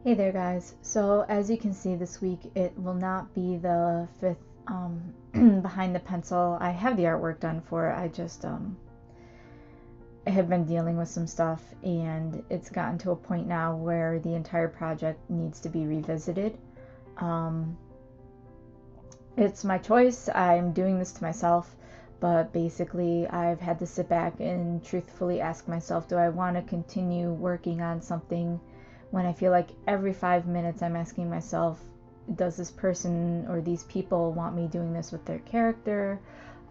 Hey there guys, so as you can see this week it will not be the fifth behind the pencil. I have the artwork done for it, I have been dealing with some stuff and it's gotten to a point now where the entire project needs to be revisited. Um, it's my choice, I'm doing this to myself, but basically I've had to sit back and truthfully ask myself, do I want to continue working on something when I feel like every 5 minutes I'm asking myself, does this person or these people want me doing this with their character?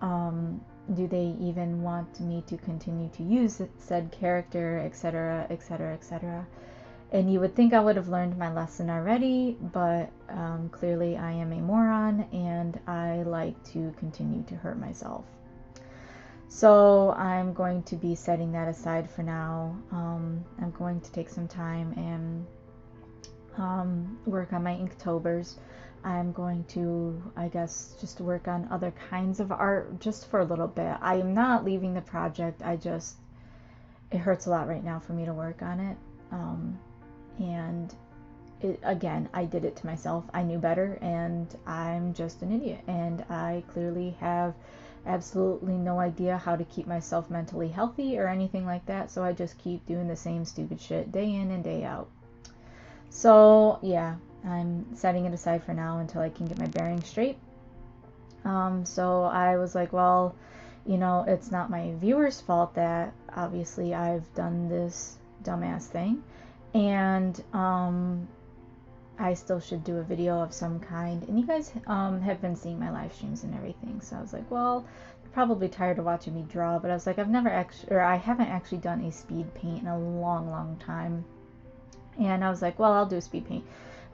Do they even want me to continue to use said character, etc., etc., etc.? And you would think I would have learned my lesson already, but clearly I am a moron and I like to continue to hurt myself. So I'm going to be setting that aside for now. I'm going to take some time and work on my Inktober's. I'm going to, I guess, just work on other kinds of art just for a little bit. I am not leaving the project. It hurts a lot right now for me to work on it. And again, I did it to myself. I knew better and I'm just an idiot. And I clearly have absolutely no idea how to keep myself mentally healthy or anything like that. So I just keep doing the same stupid shit day in and day out. So yeah, I'm setting it aside for now until I can get my bearings straight. So I was like, well, it's not my viewers' fault that obviously I've done this dumbass thing. And I still should do a video of some kind. And you guys have been seeing my live streams and everything. So I was like, well, you're probably tired of watching me draw. But I was like, I haven't actually done a speed paint in a long, long time. And I was like, well, I'll do a speed paint.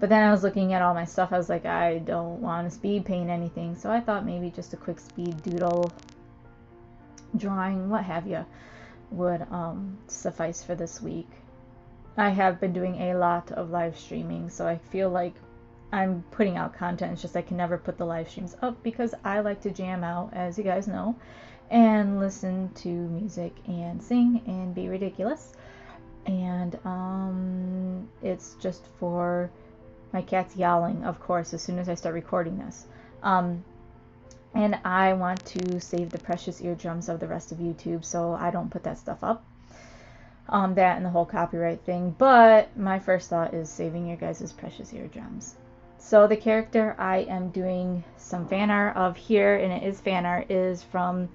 But then I was looking at all my stuff. I was like, I don't want to speed paint anything. So I thought maybe just a quick speed doodle, drawing, what have you, would suffice for this week. I have been doing a lot of live streaming, so I feel like I'm putting out content. It's just I can never put the live streams up because I like to jam out, as you guys know, and listen to music and sing and be ridiculous. And it's just for my cat's yowling, of course, as soon as I start recording this. And I want to save the precious eardrums of the rest of YouTube, so I don't put that stuff up. That and the whole copyright thing. But my first thought is saving your guys' precious eardrums. So the character I am doing some fan art of here, and it is fan art, is from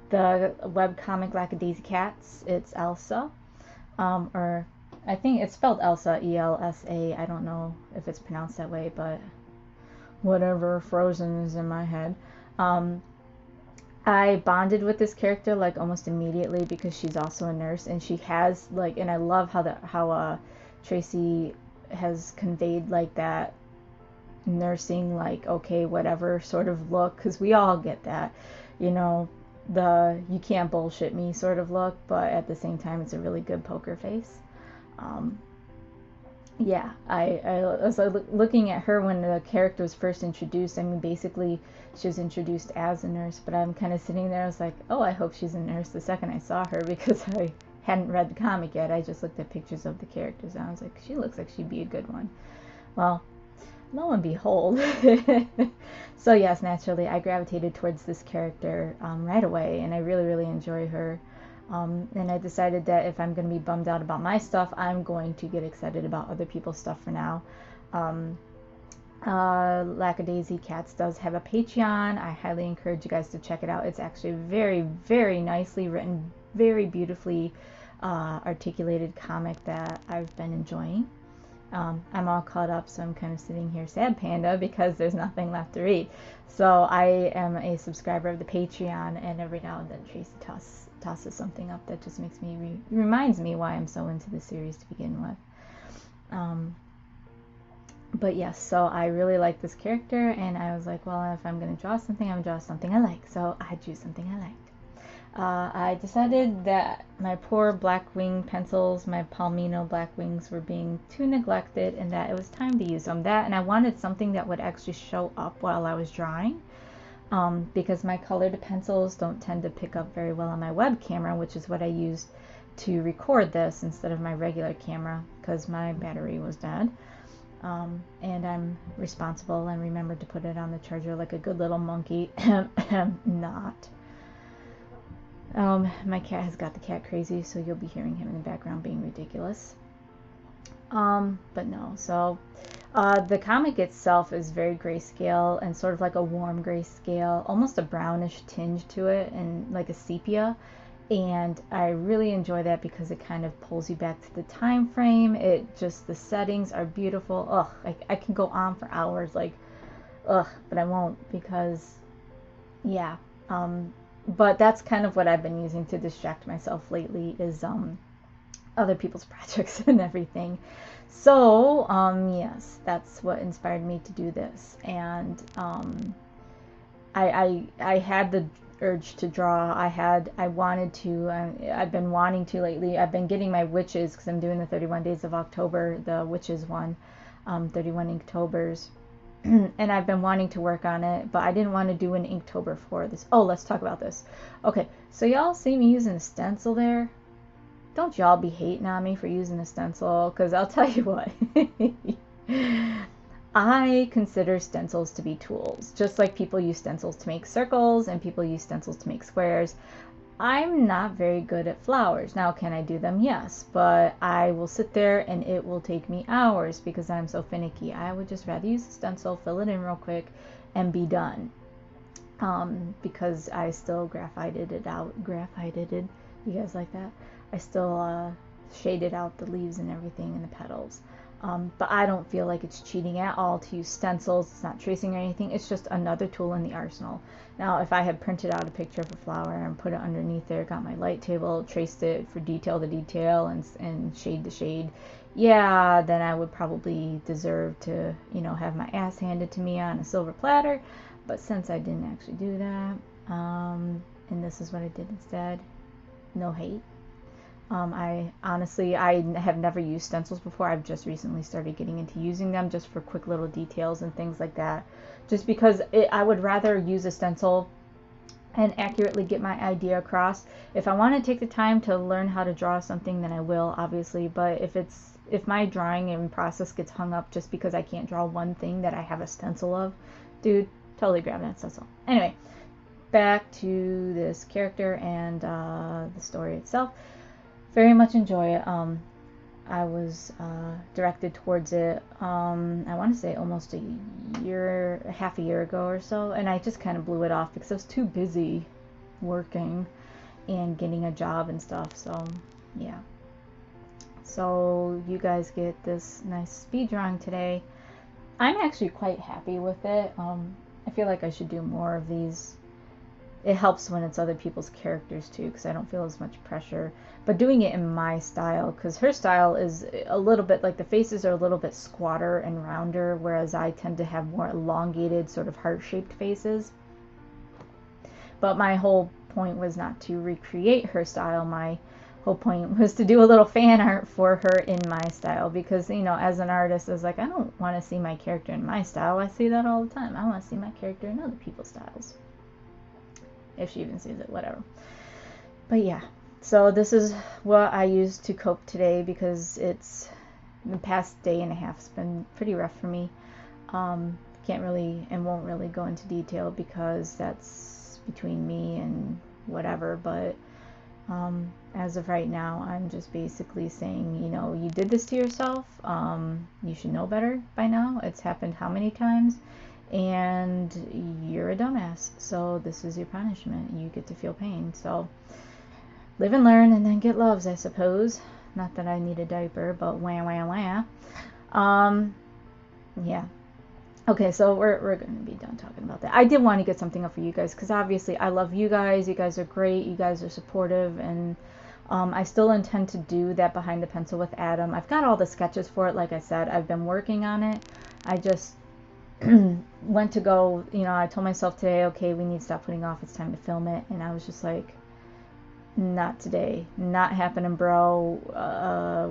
the webcomic Lackadaisy Cats. It's Elsa. Or I think it's spelled Elsa, E-L-S-A. I don't know if it's pronounced that way, but whatever, Frozen is in my head. I bonded with this character like almost immediately because she's also a nurse and she has like, and I love how Tracy has conveyed like that nursing, like okay whatever sort of look, because we all get that, the you can't bullshit me sort of look, but at the same time it's a really good poker face. Yeah, I was looking at her when the character was first introduced. I mean, basically, she was introduced as a nurse, but I'm kind of sitting there. I was like, oh, I hope she's a nurse the second I saw her because I hadn't read the comic yet. I just looked at pictures of the characters and I was like, she looks like she'd be a good one. Well, lo and behold. So, yes, naturally, I gravitated towards this character right away, and I really, really enjoy her. And I decided that if I'm going to be bummed out about my stuff, I'm going to get excited about other people's stuff for now. Lackadaisy Cats does have a Patreon. I highly encourage you guys to check it out. It's actually very, very nicely written, very beautifully articulated comic that I've been enjoying. I'm all caught up, so I'm kind of sitting here sad panda because there's nothing left to read. So I am a subscriber of the Patreon, and every now and then Tracy tosses something up that just makes me reminds me why I'm so into the series to begin with. But yes, so I really like this character, and I was like, well, if I'm going to draw something, I'm going to draw something I like. So I drew something I liked. I decided that my poor Blackwing pencils, my Palmino Blackwings, were being too neglected and that it was time to use them. That, and I wanted something that would actually show up while I was drawing, because my colored pencils don't tend to pick up very well on my web camera, which is what I used to record this instead of my regular camera because my battery was dead. And I'm responsible and remembered to put it on the charger like a good little monkey. Not. My cat has got the cat crazy, so you'll be hearing him in the background being ridiculous. But no, so the comic itself is very grayscale and sort of like a warm grayscale, almost a brownish tinge to it, and like a sepia. And I really enjoy that because it kind of pulls you back to the time frame. It just, the settings are beautiful. Ugh, I can go on for hours, like, ugh, but I won't because, yeah. But that's kind of what I've been using to distract myself lately is other people's projects and everything. So, yes, that's what inspired me to do this. And I had the urge to draw. I wanted to. I've been wanting to lately. I've been getting my witches because I'm doing the 31 Days of October, the witches one, 31 Inktober's. And I've been wanting to work on it, but I didn't want to do an Inktober for this. Oh, let's talk about this. Okay, so y'all see me using a stencil there? Don't y'all be hating on me for using a stencil, because I'll tell you what. I consider stencils to be tools, just like people use stencils to make circles and people use stencils to make squares. I'm not very good at flowers. Now, can I do them? Yes, but I will sit there and it will take me hours because I'm so finicky. I would just rather use a stencil, fill it in real quick, and be done. Because I still graphited it out. Graphited? You guys like that? I still shaded out the leaves and everything and the petals. But I don't feel like it's cheating at all to use stencils. It's not tracing or anything. It's just another tool in the arsenal. Now, if I had printed out a picture of a flower and put it underneath there, got my light table, traced it for detail to detail and shade to shade, yeah, then I would probably deserve to, you know, have my ass handed to me on a silver platter. But since I didn't actually do that, and this is what I did instead, no hate. I honestly, I have never used stencils before. I've just recently started getting into using them just for quick little details and things like that. Just because I would rather use a stencil and accurately get my idea across. If I want to take the time to learn how to draw something, then I will, obviously. But if my drawing and process gets hung up just because I can't draw one thing that I have a stencil of, dude, totally grab that stencil. Anyway, back to this character and the story itself. Very much enjoy it. I was directed towards it, I want to say almost half a year ago or so, and I just kind of blew it off because I was too busy working and getting a job and stuff, so yeah. So you guys get this nice speed drawing today. I'm actually quite happy with it. I feel like I should do more of these. It helps when it's other people's characters too, because I don't feel as much pressure. But doing it in my style, because her style is a little bit, like the faces are a little bit squatter and rounder, whereas I tend to have more elongated, sort of heart-shaped faces. But my whole point was not to recreate her style. My whole point was to do a little fan art for her in my style, because, you know, as an artist, I was like, I don't want to see my character in my style. I see that all the time. I want to see my character in other people's styles. If she even sees it, whatever. But yeah, so this is what I used to cope today, because it's the past day and a half has been pretty rough for me. Can't really and won't really go into detail because that's between me and whatever, but as of right now, I'm just basically saying, you know, you did this to yourself. You should know better by now. It's happened how many times? And you're a dumbass, so this is your punishment. You get to feel pain. So live and learn and then get loves, I suppose. Not that I need a diaper, but wah wah wah. Yeah. Okay, so we're going to be done talking about that. I did want to get something up for you guys because obviously I love you guys. You guys are great. You guys are supportive, and I still intend to do that behind the pencil with Adam. I've got all the sketches for it. Like I said, I've been working on it. I just went to go, you know, I told myself today, okay, we need to stop putting off, it's time to film it, and I was just like, not today, not happening, bro.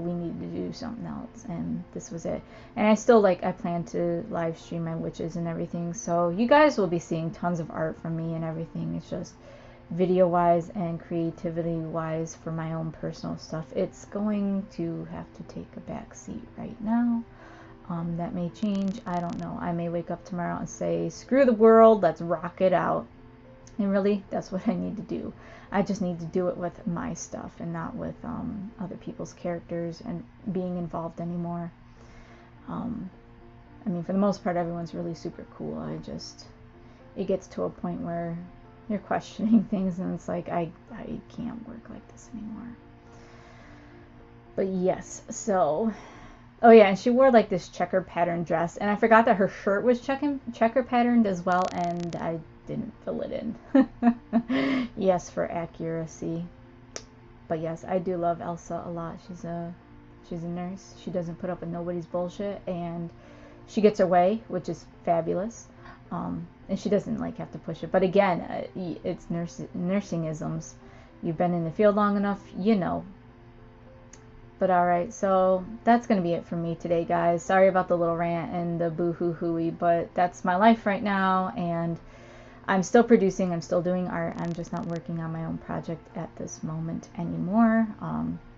We need to do something else, and this was it. And I still, like, I plan to live stream my witches and everything, so you guys will be seeing tons of art from me and everything. It's just video wise and creativity wise for my own personal stuff, it's going to have to take a back seat right now. That may change. I don't know. I may wake up tomorrow and say, screw the world, let's rock it out. And really, that's what I need to do. I just need to do it with my stuff and not with other people's characters and being involved anymore. I mean, for the most part, everyone's really super cool. It gets to a point where you're questioning things and it's like, I can't work like this anymore. But yes, so, oh yeah, and she wore like this checker pattern dress, and I forgot that her shirt was checker patterned as well, and I didn't fill it in. Yes, for accuracy. But yes, I do love Elsa a lot. She's a nurse. She doesn't put up with nobody's bullshit, and she gets her way, which is fabulous. And she doesn't like have to push it. But again, it's nursing-isms. You've been in the field long enough, you know. But alright, so that's going to be it for me today, guys. Sorry about the little rant and the boo-hoo-hooey, but that's my life right now, and I'm still producing, I'm still doing art. I'm just not working on my own project at this moment anymore.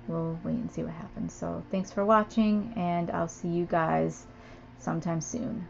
We'll wait and see what happens. So thanks for watching, and I'll see you guys sometime soon.